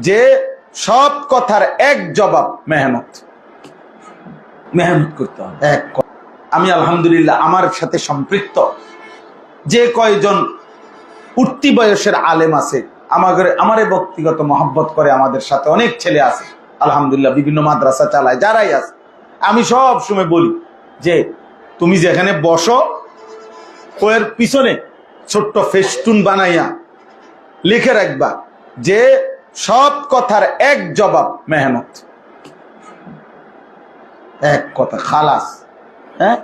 যে সব কথার এক জবাব মেহনত। মেহনত করতে হবে। আমি আলহামদুলিল্লাহ আমার সাথে সম্পৃক্ত যে কয়জন উঠতি বয়সের আলেম আছে, আমার ব্যক্তিগত মহব্বত করে, আমাদের সাথে অনেক ছেলে আছে আলহামদুলিল্লাহ, বিভিন্ন মাদ্রাসা চালায়, যারাই আছে, আমি সব সময় বলি যে তুমি যেখানে বসো ওর পিছনে ছোট্ট ফেস্টুন বানাইয়া লিখে রাখবা যে সব কথার এক জবাব মেহনত। এক কথা খালাস। হ্যাঁ,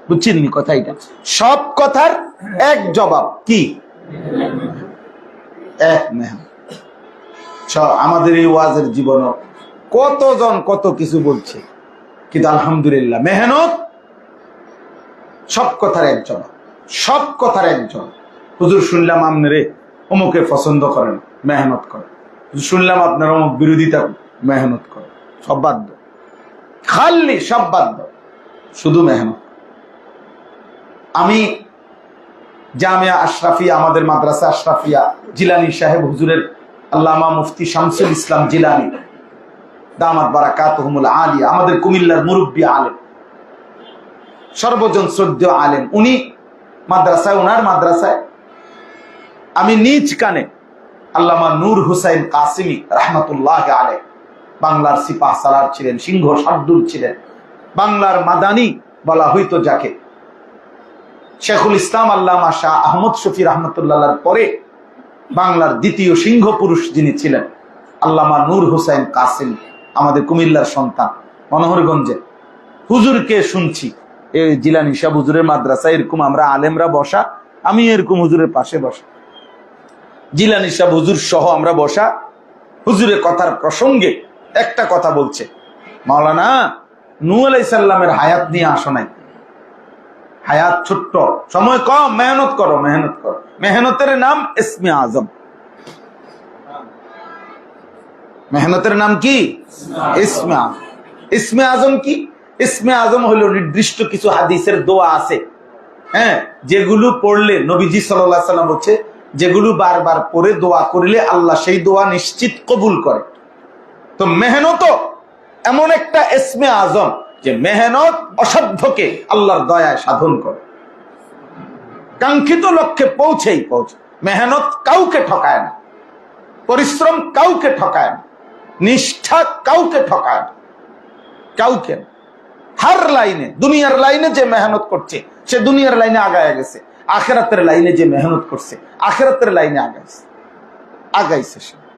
বুঝছেন নি কথা? এটা সব কথার এক জবাব কি? এক মেহনত। আমাদের এই ওয়াজের জীবন কতজন কত কিছু বলছে, কিন্তু আলহামদুলিল্লাহ মেহনত সব কথার এক জবাব। সব কথার এক জবাব। হুজুর শুনলাম আপনারে অমুকে পছন্দ করেন, মেহনত করেন। শুনলাম আপনার অমুক বিরোধিতা, মেহনত করেন। সব বাদ দাও, খালি সব বাদ দাও, শুধু মেহনত। আমি জামিয়া আশরাফিয়া, আমাদের মাদ্রাসা আশরাফিয়া, জিলানী সাহেব হুজুরের আল্লামা মুফতি শামসুল ইসলাম জিলানী দামাত বারাকাতুহুমুল আলিয়া, আমাদের কুমিল্লার মুরব্বী আলেম, সর্বজন শ্রদ্ধেয় আলেম। উনি মাদ্রাসায়, ওনার মাদ্রাসায় আমি নিজ কানে আল্লামা নূর হুসাইন কাসিমি রহমতুল্লাহ আলাইহ, বাংলার সিপাহ সালার ছিলেন, সিংহ শার্দুল ছিলেন, বাংলার মাদানী বলা হইতো যাকে, শেখুল ইসলাম আল্লামা শাহ আহমদ শফি রহমতুল্লাহর পরে বাংলার দ্বিতীয় সিংহ পুরুষ যিনি ছিলেন আল্লামা নূর হুসাইন কাসিম, আমাদের কুমিল্লার সন্তান, মনোহরগঞ্জে। হুজুরকে শুনছি এই জিলানী সাহেব হুজুরের মাদ্রাসা, এরকম আমরা আলেমরা বসা, আমি এরকম হুজুরের পাশে বসা, জিলানী সাহেব হুজুর সহ আমরা বসা, হুজুরের কথার প্রসঙ্গে একটা কথা বলছে, মাওলানা নূহ আলাইহিস সালামের হায়াত নিয়ে আসো নাই, হায়াত ছোট্ট, সময় কম, মেহনত করো, মেহনত করো। মেহনতের নাম ইসমে আজম। মেহনতের নাম কি? ইসমে আজম। ইসমে আজম কি? ইসমে আজম হলো নির্দিষ্ট কিছু হাদিসের দোয়া আছে, হ্যাঁ, যেগুলো পড়লে নবীজি সাল্লাল্লাহু আলাইহি সাল্লাম বলছে যেগুলো বারবার পড়ে দোয়া করলে আল্লাহ সেই দোয়া নিশ্চিত কবুল করে। তো মেহনত এমন একটা ইসমে আজম যে মেহনত অসাধ্যকে আল্লাহর দয়ায় সাধন করে, কাঙ্ক্ষিত লক্ষ্যে পৌঁছেই পৌঁছে। মেহনত কাউকে ঠকায় না, পরিশ্রম কাউকে ঠকায় না, নিষ্ঠা কাউকে ঠকায় না, কাউকে। হার লাইনে, দুনিয়ার লাইনে যে মেহনত করছে সে দুনিয়ার লাইনে আগায় গেছে, আখিরাতের লাইনে যে মেহনত করছে আখিরাতের লাইনে আগাইছে সে।